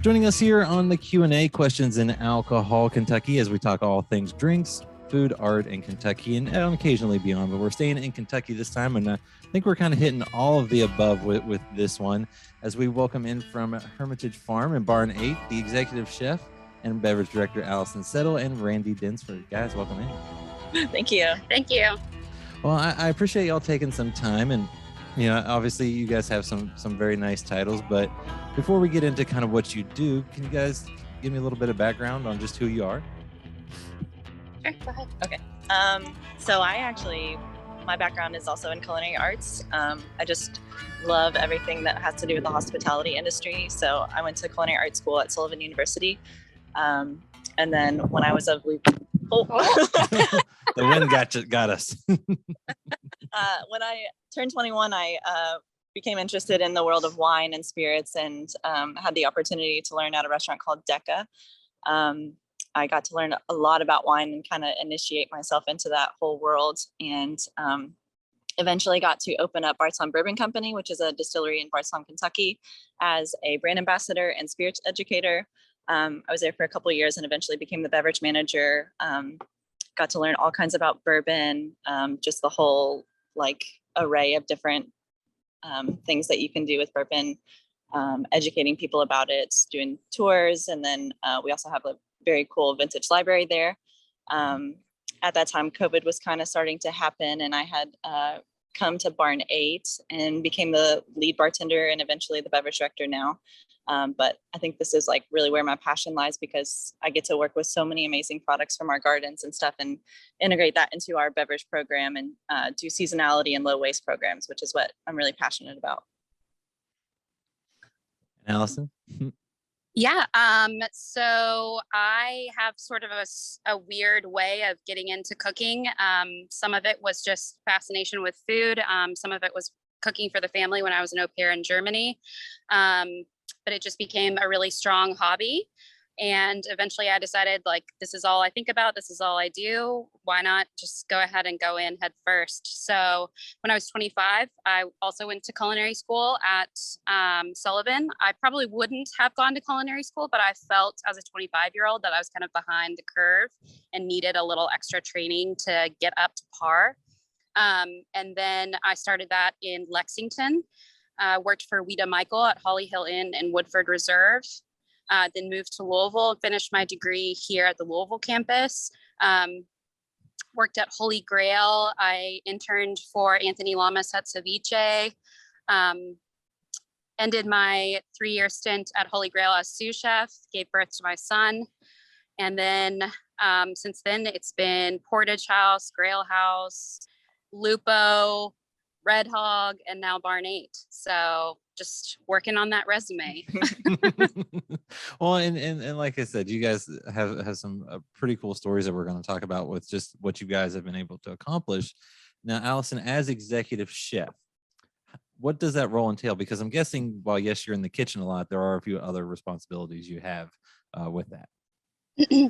Joining us here on the Q&A, Questions in Alcohol Kentucky, as we talk all things drinks, food, art, and Kentucky, and occasionally beyond. But we're staying in Kentucky this time, and I think we're kind of hitting all of the above with this one, as we welcome in from Hermitage Farm and Barn8, the executive chef and beverage director Alison Settle and Randi Densford. Guys, welcome in. Thank you. Thank you. Well, I appreciate y'all taking some time, and obviously you guys have some very nice titles, but before we get into kind of what you do, can you guys give me a little bit of background on just who you are? Sure, go ahead. Okay. So my background is also in culinary arts. I just love everything that has to do with the hospitality industry. So I went to culinary art school at Sullivan University. And then when I was The wind got us. When I turned 21, I became interested in the world of wine and spirits, and had the opportunity to learn at a restaurant called Decca. I got to learn a lot about wine and kind of initiate myself into that whole world, and eventually got to open up Barn8 Bourbon Company, which is a distillery in Barn8, Kentucky, as a brand ambassador and spirits educator. I was there for a couple of years and eventually became the beverage manager. Got to learn all kinds about bourbon, just the whole array of different things that you can do with bourbon, educating people about it, doing tours. And then we also have a very cool vintage library there. At that time, COVID was kind of starting to happen, and I had come to Barn8 and became the lead bartender and eventually the beverage director now. But I think this is really where my passion lies, because I get to work with so many amazing products from our gardens and stuff and integrate that into our beverage program and do seasonality and low waste programs, which is what I'm really passionate about. Alison? Yeah. So I have sort of a weird way of getting into cooking. Some of it was just fascination with food. Some of it was cooking for the family when I was an au pair in Germany. But it just became a really strong hobby. And eventually I decided, this is all I think about. This is all I do. Why not just go ahead and go in head first? So when I was 25, I also went to culinary school at Sullivan. I probably wouldn't have gone to culinary school, but I felt as a 25-year-old that I was kind of behind the curve and needed a little extra training to get up to par. And then I started that in Lexington, worked for Weta Michael at Holly Hill Inn and Woodford Reserve. Then moved to Louisville and finished my degree here at the Louisville campus. Worked at Holy Grail. I interned for Anthony Lamas at Ceviche. Ended my 3-year stint at Holy Grail as sous chef, gave birth to my son. And then since then, it's been Portage House, Grail House, Lupo, Red Hog, and now Barn8. So just working on that resume. Well, and like I said, you guys have some pretty cool stories that we're going to talk about with just what you guys have been able to accomplish. Now, Alison, as executive chef, what does that role entail? Because I'm guessing, while yes, you're in the kitchen a lot, there are a few other responsibilities you have with that.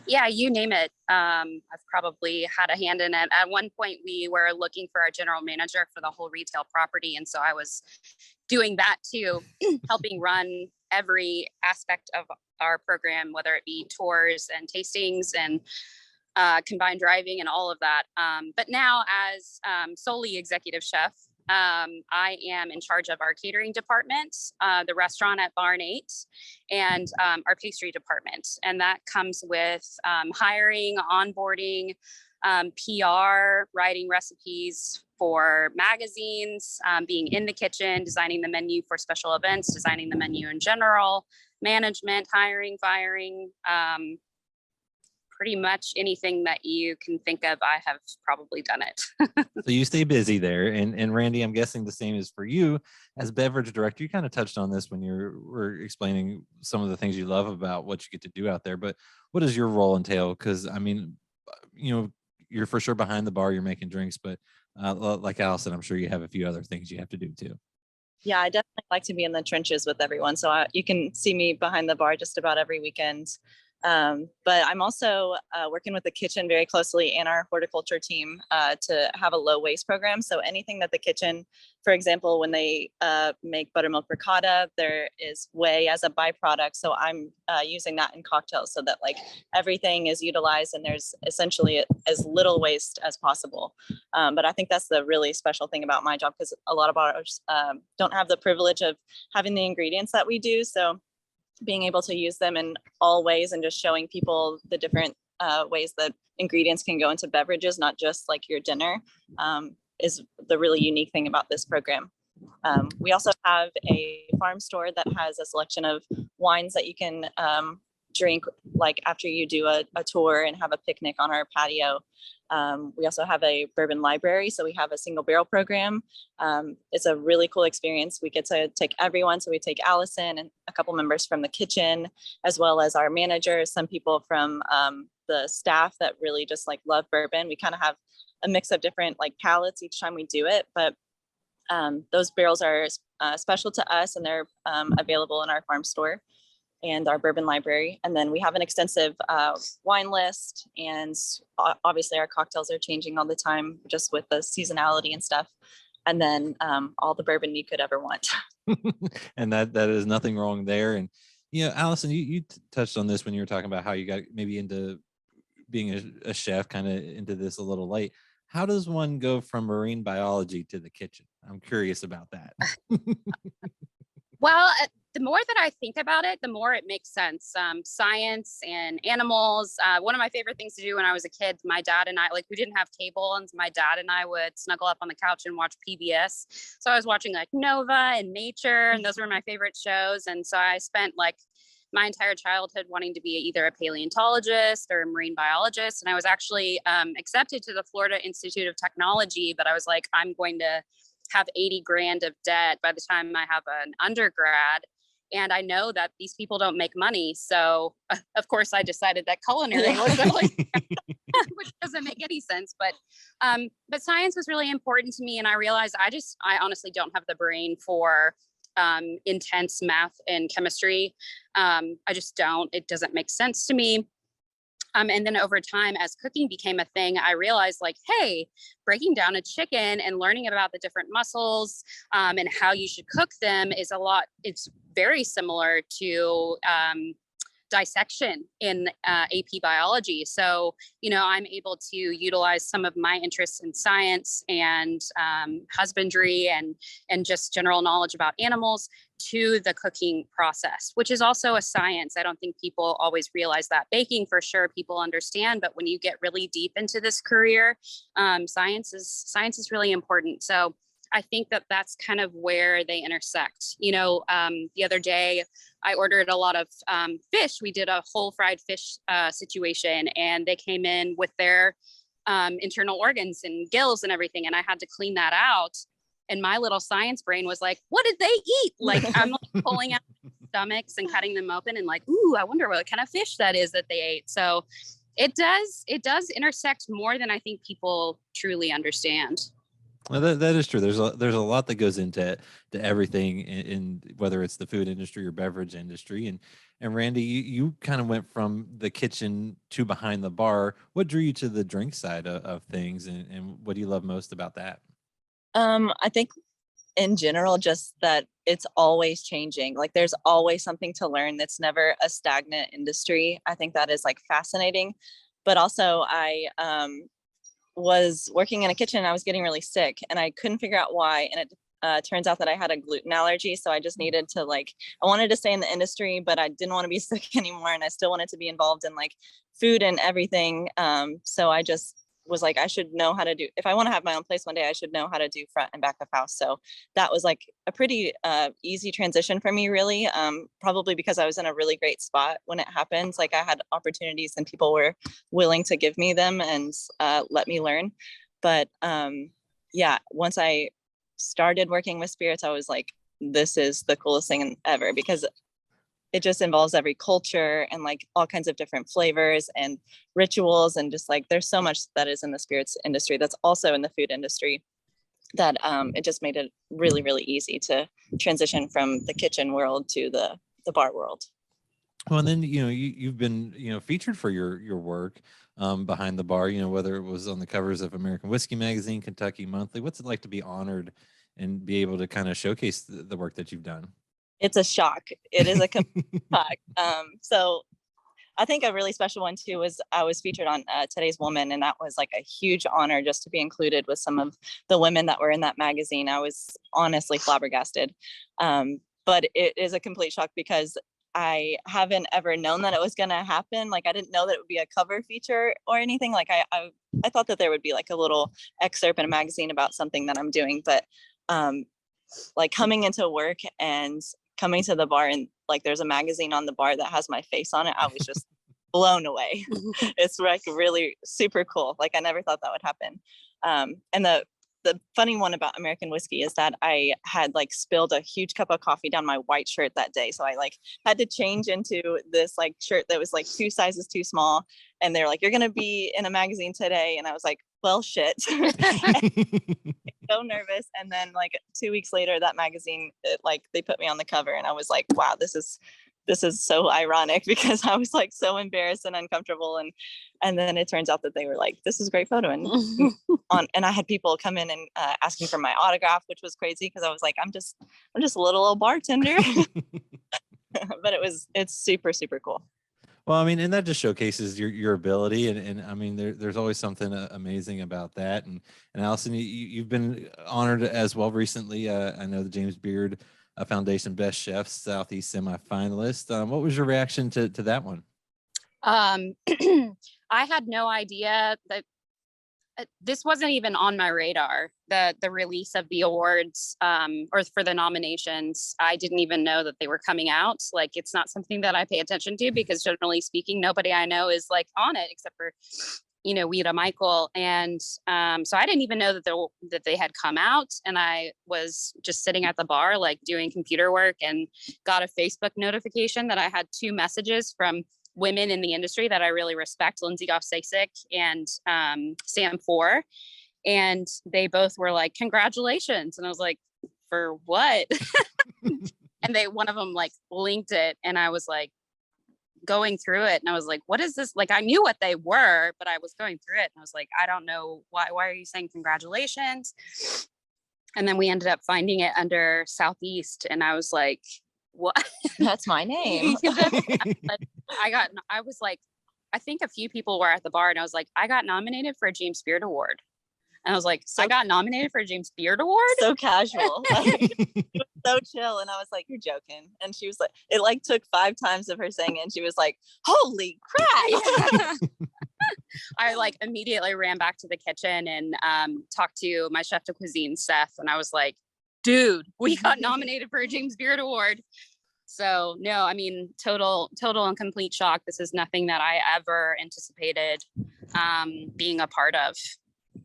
Yeah, you name it. I've probably had a hand in it. At one point, we were looking for our general manager for the whole retail property. And so I was doing that too, helping run every aspect of our program, whether it be tours and tastings and combined driving and all of that. But now as solely executive chef, I am in charge of our catering department, the restaurant at Barn8, and our pastry department. And that comes with hiring, onboarding, PR, writing recipes for magazines, being in the kitchen, designing the menu for special events, designing the menu in general, management, hiring, firing, pretty much anything that you can think of, I have probably done it. So you stay busy there. And Randi, I'm guessing the same is for you as beverage director. You kind of touched on this when you were explaining some of the things you love about what you get to do out there, but what does your role entail? Because I mean, you're for sure behind the bar, you're making drinks, but like Alison, I'm sure you have a few other things you have to do too. Yeah, I definitely like to be in the trenches with everyone. So you can see me behind the bar just about every weekend. But I'm also working with the kitchen very closely and our horticulture team to have a low waste program. So anything that the kitchen, for example, when they make buttermilk ricotta, there is whey as a byproduct. So I'm using that in cocktails so that like everything is utilized and there's essentially as little waste as possible. But I think that's the really special thing about my job, because a lot of ours don't have the privilege of having the ingredients that we do. So being able to use them in all ways and just showing people the different ways that ingredients can go into beverages, not just like your dinner, is the really unique thing about this program. We also have a farm store that has a selection of wines that you can drink like after you do a tour and have a picnic on our patio. We also have a bourbon library. So we have a single barrel program. It's a really cool experience. We get to take everyone. So we take Alison and a couple members from the kitchen, as well as our managers, some people from the staff that really just like love bourbon. We kind of have a mix of different like palates each time we do it, but those barrels are special to us and they're available in our farm store and our bourbon library. And then we have an extensive wine list, and obviously our cocktails are changing all the time just with the seasonality and stuff. And then all the bourbon you could ever want. And that is nothing wrong there. And, you know, Alison, you touched on this when you were talking about how you got maybe into being a chef, kind of into this a little late. How does one go from marine biology to the kitchen? I'm curious about that. Well, the more that I think about it, the more it makes sense. Science and animals. One of my favorite things to do when I was a kid, my dad and I, like, we didn't have cable, and my dad and I would snuggle up on the couch and watch PBS. So I was watching like Nova and Nature, and those were my favorite shows. And so I spent like my entire childhood wanting to be either a paleontologist or a marine biologist. And I was actually accepted to the Florida Institute of Technology, but I was like, I'm going to have 80 grand of debt by the time I have an undergrad. And I know that these people don't make money. So of course I decided that culinary was really, which doesn't make any sense, but science was really important to me. And I realized I honestly don't have the brain for intense math and chemistry. I just don't, it doesn't make sense to me. And then over time, as cooking became a thing, I realized like, hey, breaking down a chicken and learning about the different muscles and how you should cook them is it's very similar to dissection in AP biology. So, you know, I'm able to utilize some of my interests in science and husbandry and just general knowledge about animals to the cooking process, which is also a science. I don't think people always realize that. Baking, for sure, people understand, but when you get really deep into this career, science is really important. So I think that that's kind of where they intersect. You know, the other day I ordered a lot of fish. We did a whole fried fish situation, and they came in with their internal organs and gills and everything, and I had to clean that out. And my little science brain was like, what did they eat? Like, I'm like pulling out stomachs and cutting them open and like, ooh, I wonder what kind of fish that is that they ate. So it does intersect more than I think people truly understand. Well, that is true. There's a lot that goes into everything in whether it's the food industry or beverage industry. And Randi, you kind of went from the kitchen to behind the bar. What drew you to the drink side of things, and what do you love most about that? I think in general, just that it's always changing. Like there's always something to learn. That's never a stagnant industry. I think that is like fascinating. But also I was working in a kitchen and I was getting really sick and I couldn't figure out why. And it turns out that I had a gluten allergy. So I just needed to I wanted to stay in the industry, but I didn't want to be sick anymore. And I still wanted to be involved in like food and everything. So I just was like, I should know how to do, if I want to have my own place one day, I should know how to do front and back of house. So that was like a pretty easy transition for me, really, probably because I was in a really great spot when it happened. Like I had opportunities and people were willing to give me them and let me learn. But yeah, once I started working with spirits, I was like, this is the coolest thing ever, because it just involves every culture and like all kinds of different flavors and rituals. And just like, there's so much that is in the spirits industry that's also in the food industry that it just made it really, really easy to transition from the kitchen world to the bar world. Well, and then, you've been, featured for your work behind the bar, whether it was on the covers of American Whiskey Magazine, Kentucky Monthly. What's it like to be honored and be able to kind of showcase the work that you've done? It's a shock. It is a shock. So I think a really special one too was I was featured on Today's Woman, and that was like a huge honor just to be included with some of the women that were in that magazine. I was honestly flabbergasted. But it is a complete shock because I haven't ever known that it was going to happen. Like I didn't know that it would be a cover feature or anything. Like I thought that there would be like a little excerpt in a magazine about something that I'm doing, but like coming into work and coming to the bar and like there's a magazine on the bar that has my face on it, I was just blown away. It's like really super cool. Like I never thought that would happen. And the funny one about American whiskey is that I had like spilled a huge cup of coffee down my white shirt that day. So I like had to change into this like shirt that was like 2 sizes too small. And they're like, you're going to be in a magazine today. And I was like, well, shit. So nervous. And then like 2 weeks later, that magazine, they put me on the cover and I was like, wow, this is so ironic because I was like so embarrassed and uncomfortable. And then it turns out that they were like, this is a great photo. And and I had people come in and asking for my autograph, which was crazy because I was like, I'm just a little old bartender. But it's super, super cool. Well, I mean, and that just showcases your ability, and I mean, there's always something amazing about that. And Alison, you've been honored as well recently. I know the James Beard Foundation Best Chefs Southeast semifinalist. What was your reaction to that one? I had no idea that this wasn't even on my radar. The release of the awards or for the nominations, I didn't even know that they were coming out. Like it's not something that I pay attention to because generally speaking, nobody I know is like on it except for Weta Michael. And so I didn't even know that they had come out. And I was just sitting at the bar like doing computer work and got a Facebook notification that I had 2 messages from women in the industry that I really respect, Lindsay Goff-Sasek and Sam Four. And they both were like, congratulations. And I was like, for what? And one of them like linked it. And I was like going through it. And I was like, what is this? Like, I knew what they were, but I was going through it. And I was like, I don't know. Why are you saying congratulations? And then we ended up finding it under Southeast. And I was like, what? That's my name. I was like, I think a few people were at the bar and I was like, I got nominated for a James Beard Award. And I was like, I got nominated for a James Beard Award? So casual. It was so chill. And I was like, you're joking. And she was like, it like took 5 times of her saying it. And she was like, holy crap. I like immediately ran back to the kitchen and talked to my chef de cuisine, Seth. And I was like, dude, we got nominated for a James Beard Award. So no, I mean, total and complete shock. This is nothing that I ever anticipated being a part of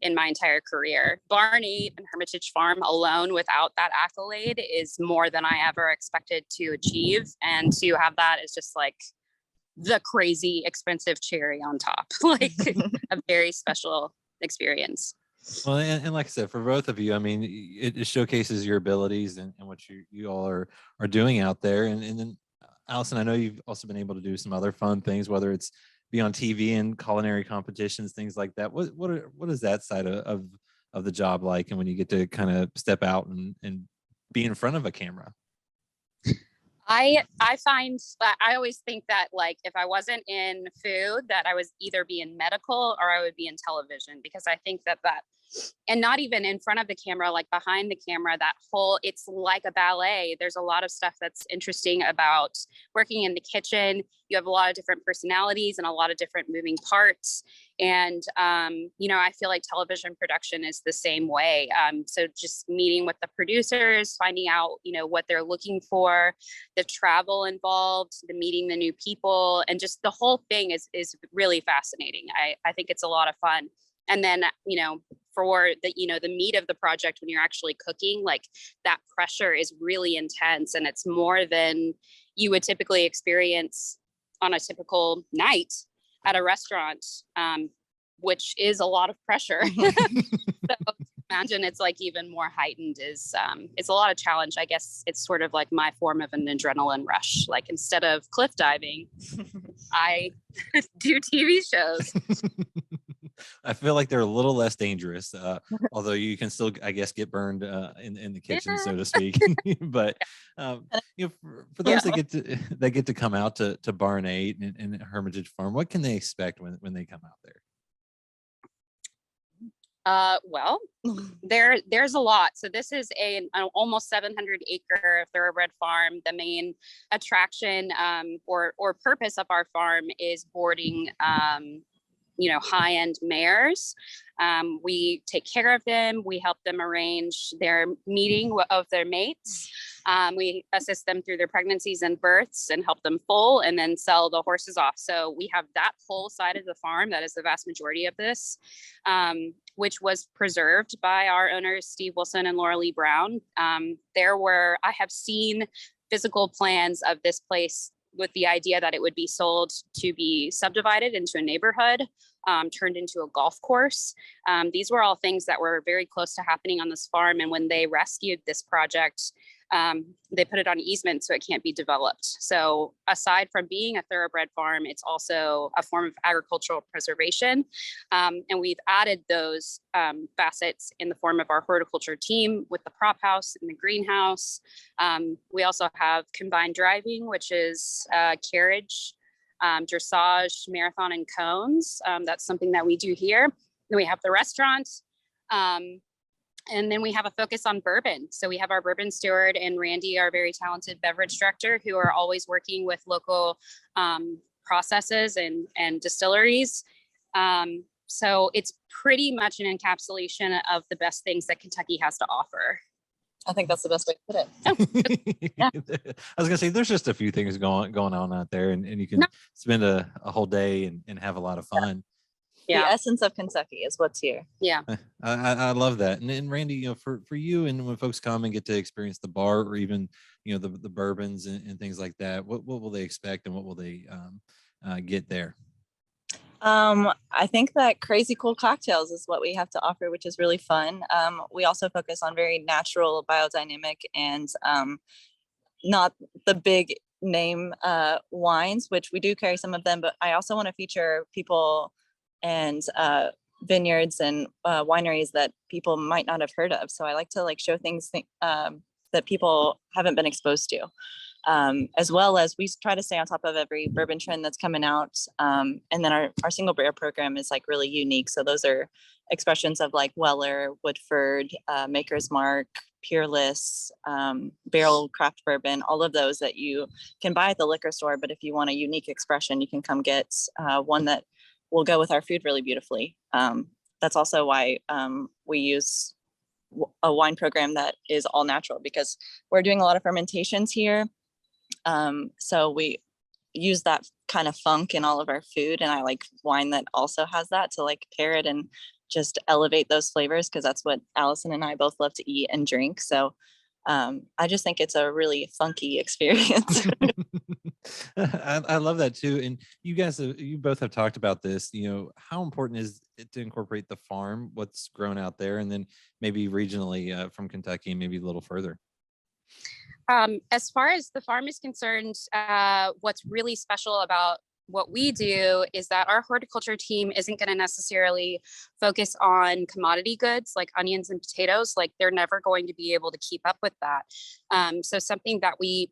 in my entire career. Barn8 and Hermitage Farm alone without that accolade is more than I ever expected to achieve. And to have that is just like the crazy expensive cherry on top, like a very special experience. Well, and like I said, for both of you, I mean, it showcases your abilities and what you all are doing out there. And then, Alison, I know you've also been able to do some other fun things, whether it's be on TV and culinary competitions, things like that. What is that side of the job like? And when you get to kind of step out and be in front of a camera? I find that I always think that like if I wasn't in food, that I was either be in medical or I would be in television, because I think that and not even in front of the camera, like behind the camera, it's like a ballet. There's a lot of stuff that's interesting about working in the kitchen. You have a lot of different personalities and a lot of different moving parts. And, I feel like television production is the same way. So just meeting with the producers, finding out, what they're looking for, the travel involved, the meeting the new people, and just the whole thing is really fascinating. I think it's a lot of fun. And then, for the meat of the project, when you're actually cooking, like that pressure is really intense, and it's more than you would typically experience on a typical night at a restaurant, which is a lot of pressure. So imagine it's like even more heightened is it's a lot of challenge. I guess it's sort of like my form of an adrenaline rush. Like instead of cliff diving, I do TV shows. I feel like they're a little less dangerous, although you can still, I guess, get burned in the kitchen, so to speak. But for those that get to come out to Barn8 and Hermitage Farm, what can they expect when they come out there? Well, there's a lot. So this is an almost 700 acre thoroughbred farm. The main attraction or purpose of our farm is boarding high-end mares. We take care of them. We help them arrange their meeting of their mates. We assist them through their pregnancies and births and help them foal and then sell the horses off. So we have that whole side of the farm. That is the vast majority of this, which was preserved by our owners, Steve Wilson and Laura Lee Brown. I have seen physical plans of this place with the idea that it would be sold to be subdivided into a neighborhood, turned into a golf course. These were all things that were very close to happening on this farm. And when they rescued this project, they put it on easement so it can't be developed. So aside from being a thoroughbred farm, it's also a form of agricultural preservation. And we've added those facets in the form of our horticulture team with the prop house and the greenhouse. We also have combined driving, which is carriage, dressage, marathon, and cones. That's something that we do here. Then we have the restaurant. And then we have a focus on bourbon. So we have our bourbon steward and Randi, our very talented beverage director, who are always working with local processes and distilleries. So it's pretty much an encapsulation of the best things that Kentucky has to offer. I think that's the best way to put it. Yeah. I was gonna say there's just a few things going on out there, and you can spend a whole day and have a lot of fun. Yeah. The essence of Kentucky is what's here. Yeah. I love that. And Randi, for you, and when folks come and get to experience the bar or even, the bourbons and things like that, what will they expect and what will they get there? I think that crazy cool cocktails is what we have to offer, which is really fun. We also focus on very natural, biodynamic, and not the big name wines, which we do carry some of them, but I also want to feature people and vineyards and wineries that people might not have heard of. So I like to show things that people haven't been exposed to, as well as we try to stay on top of every bourbon trend that's coming out. And then our single barrel program is really unique. So those are expressions of Weller, Woodford, Maker's Mark, Peerless, barrel craft bourbon, all of those that you can buy at the liquor store. But if you want a unique expression, you can come get one that will go with our food really beautifully. That's also why we use a wine program that is all natural, because we're doing a lot of fermentations here. So we use that kind of funk in all of our food, and I like wine that also has that to pair it and just elevate those flavors, because that's what Alison and I both love to eat and drink. So I just think it's a really funky experience. I love that too. And you guys, you both have talked about this, how important is it to incorporate the farm, what's grown out there, and then maybe regionally from Kentucky, maybe a little further? As far as the farm is concerned, what's really special about what we do is that our horticulture team isn't going to necessarily focus on commodity goods like onions and potatoes. They're never going to be able to keep up with that. So something that we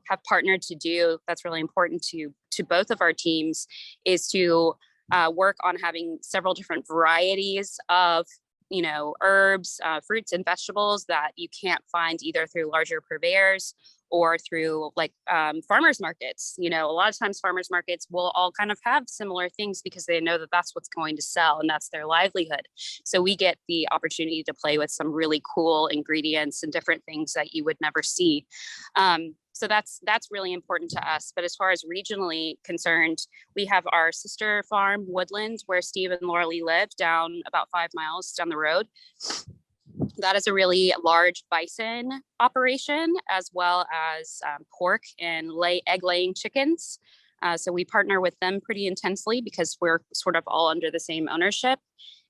have partnered to do that's really important to both of our teams is to work on having several different varieties of herbs, fruits, and vegetables that you can't find either through larger purveyors or through farmers markets. A lot of times farmers markets will all kind of have similar things because they know that that's what's going to sell and that's their livelihood. So we get the opportunity to play with some really cool ingredients and different things that you would never see. So that's really important to us. But as far as regionally concerned, we have our sister farm, Woodland, where Steve and Laura Lee live, down about 5 miles down the road. That is a really large bison operation, as well as pork and egg-laying chickens. So we partner with them pretty intensely because we're sort of all under the same ownership.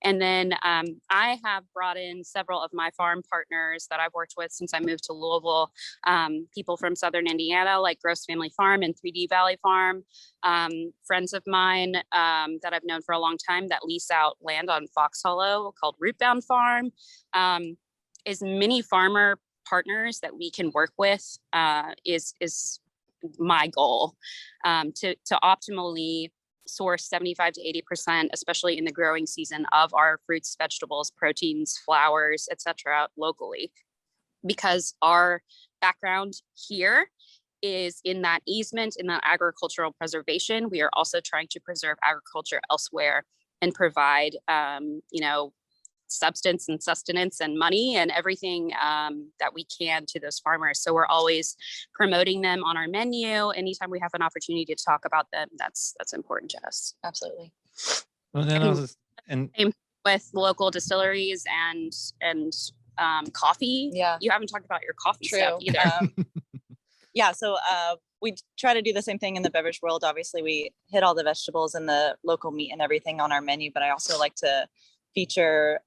And then I have brought in several of my farm partners that I've worked with since I moved to Louisville, people from Southern Indiana, like Gross Family Farm and 3D Valley Farm, friends of mine that I've known for a long time that lease out land on Fox Hollow called Rootbound Farm. As many farmer partners that we can work with is my goal, to optimally source 75 to 80%, especially in the growing season, of our fruits, vegetables, proteins, flours, etc., locally, because our background here is in that easement, in that agricultural preservation. We are also trying to preserve agriculture elsewhere and provide, substance and sustenance and money and everything that we can to those farmers. So we're always promoting them on our menu. Anytime we have an opportunity to talk about them, that's important to us. Absolutely. Well, and same with local distilleries and coffee. Yeah, you haven't talked about your coffee stuff either. So we try to do the same thing in the beverage world. Obviously, we hit all the vegetables and the local meat and everything on our menu, but I also like to feature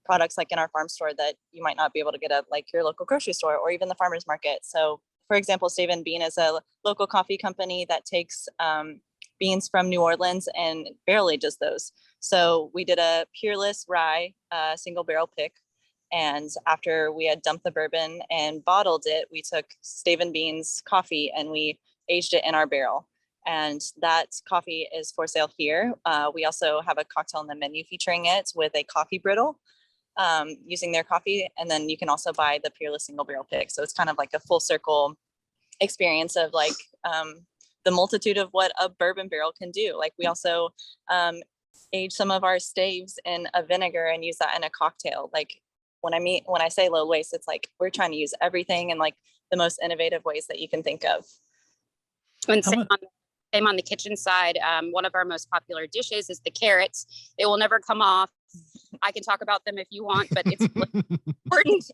products like in our farm store that you might not be able to get at like your local grocery store or even the farmer's market. So for example, Stave & Bean is a local coffee company that takes beans from New Orleans and barrel ages those. So we did a Peerless rye single barrel pick. And after we had dumped the bourbon and bottled it, we took Stave & Bean's coffee and we aged it in our barrel. And that coffee is for sale here. We also have a cocktail on the menu featuring it with a coffee brittle using their coffee. And then you can also buy the Peerless single barrel pick. So it's kind of like a full circle experience of like the multitude of what a bourbon barrel can do. Like we also age some of our staves in a vinegar and use that in a cocktail. Like when I say low waste, it's like we're trying to use everything in like the most innovative ways that you can think of. And same on the kitchen side. One of our most popular dishes is the carrots. They will never come off. I can talk about them if you want, but it's important.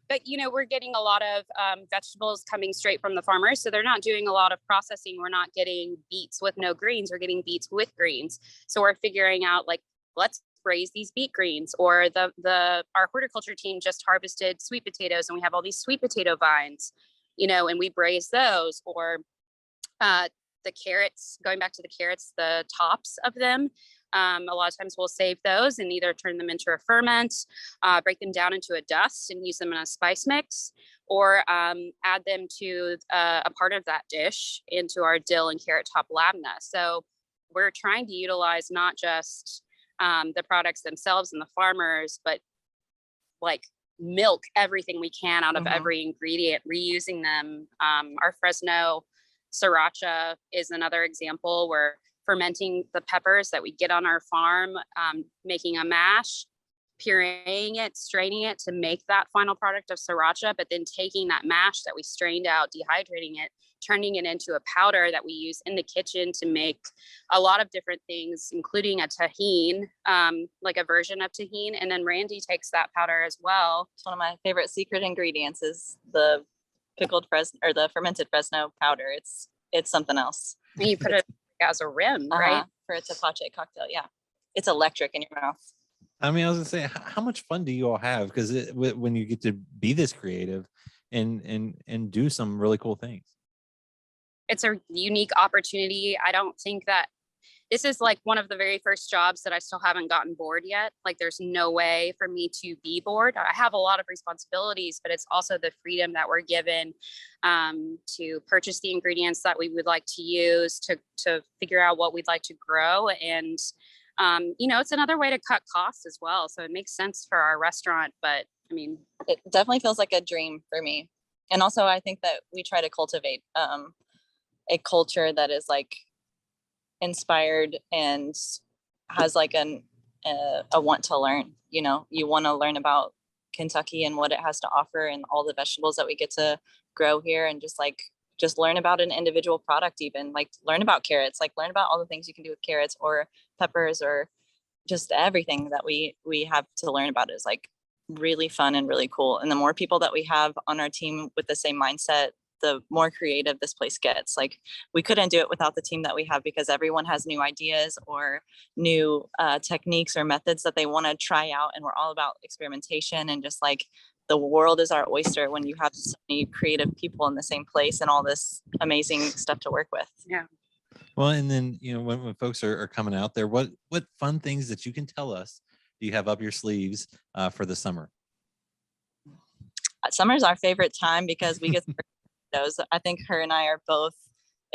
But we're getting a lot of vegetables coming straight from the farmers. So they're not doing a lot of processing. We're not getting beets with no greens. We're getting beets with greens. So we're figuring out like, let's raise these beet greens, or our horticulture team just harvested sweet potatoes and we have all these sweet potato vines, and we braise those, or the carrots, going back to the carrots, the tops of them. A lot of times we'll save those and either turn them into a ferment, break them down into a dust and use them in a spice mix, or add them to a part of that dish into our dill and carrot top labna. So we're trying to utilize not just the products themselves and the farmers, but like milk everything we can out of every ingredient, reusing them. Our Fresno Sriracha is another example. We're fermenting the peppers that we get on our farm, making a mash, pureeing it, straining it to make that final product of Sriracha, but then taking that mash that we strained out, dehydrating it, turning it into a powder that we use in the kitchen to make a lot of different things, including a tahine, like a version of tahine. And then Randi takes that powder as well. It's one of my favorite secret ingredients is the pickled Fresno or the fermented Fresno powder. It's something else. And you put it as a rim, right? For a tepache cocktail. Yeah. It's electric in your mouth. I mean, I was gonna say, how much fun do you all have? Because when you get to be this creative and do some really cool things. It's a unique opportunity. I don't think that this is like one of the very first jobs that I still haven't gotten bored yet. Like there's no way for me to be bored. I have a lot of responsibilities, but it's also the freedom that we're given to purchase the ingredients that we would like to use, to figure out what we'd like to grow. And, it's another way to cut costs as well. So it makes sense for our restaurant, but I mean, it definitely feels like a dream for me. And also I think that we try to cultivate a culture that is like inspired and has like a want to learn. You want to learn about Kentucky and what it has to offer and all the vegetables that we get to grow here, and just learn about an individual product, even like learn about carrots, like learn about all the things you can do with carrots or peppers, or just everything that we have to learn about is like really fun and really cool. And the more people that we have on our team with the same mindset, the more creative this place gets. Like, we couldn't do it without the team that we have, because everyone has new ideas or new techniques or methods that they want to try out. And we're all about experimentation, and just like, the world is our oyster when you have so many creative people in the same place and all this amazing stuff to work with. Yeah. Well, and then, when folks are coming out there, what fun things that you can tell us do you have up your sleeves for the summer? Summer's our favorite time because we get tomatoes. I think her and I are both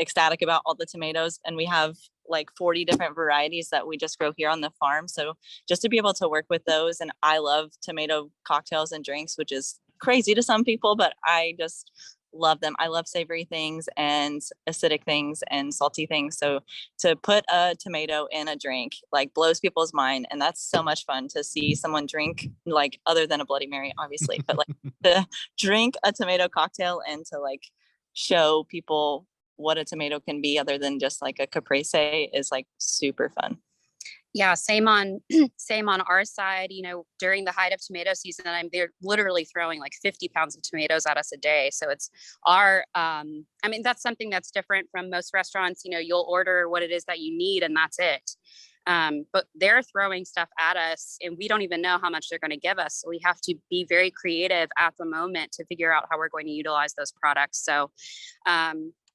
ecstatic about all the tomatoes, and we have like 40 different varieties that we just grow here on the farm. So just to be able to work with those, and I love tomato cocktails and drinks, which is crazy to some people, but I just love them. I love savory things and acidic things and salty things. So to put a tomato in a drink like blows people's mind. And that's so much fun to see someone drink, like, other than a Bloody Mary, obviously, but like to drink a tomato cocktail and to like show people what a tomato can be other than just like a caprese is like super fun. Yeah, same on our side. During the height of tomato season, they're literally throwing like 50 pounds of tomatoes at us a day. So it's that's something that's different from most restaurants. You'll order what it is that you need and that's it. But they're throwing stuff at us and we don't even know how much they're going to give us. So we have to be very creative at the moment to figure out how we're going to utilize those products. So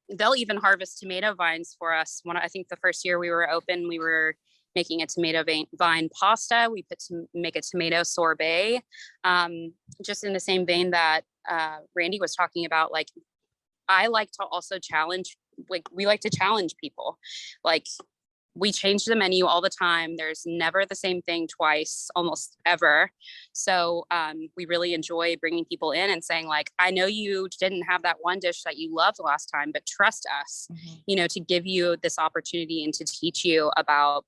they'll even harvest tomato vines for us. I think the first year we were open, we were making a tomato vine pasta. We make a tomato sorbet, just in the same vein that Randi was talking about. Like, I like to also challenge, we like to challenge people. Like, we change the menu all the time. There's never the same thing twice, almost ever. So we really enjoy bringing people in and saying, like, I know you didn't have that one dish that you loved last time, but trust us, to give you this opportunity and to teach you about,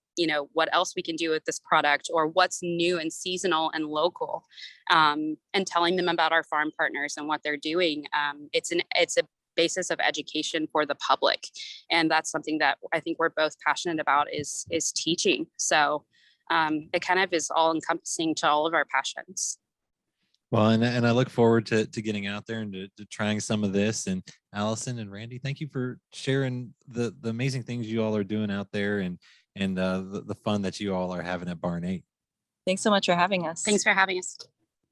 what else we can do with this product or what's new and seasonal and local, and telling them about our farm partners and what they're doing. It's a basis of education for the public, and that's something that I think we're both passionate about is teaching. So it kind of is all encompassing to all of our passions. Well, and I look forward to getting out there and to trying some of this. And Alison and Randi, thank you for sharing the amazing things you all are doing out there and the fun that you all are having at Barn8. Thanks so much for having us. Thanks for having us.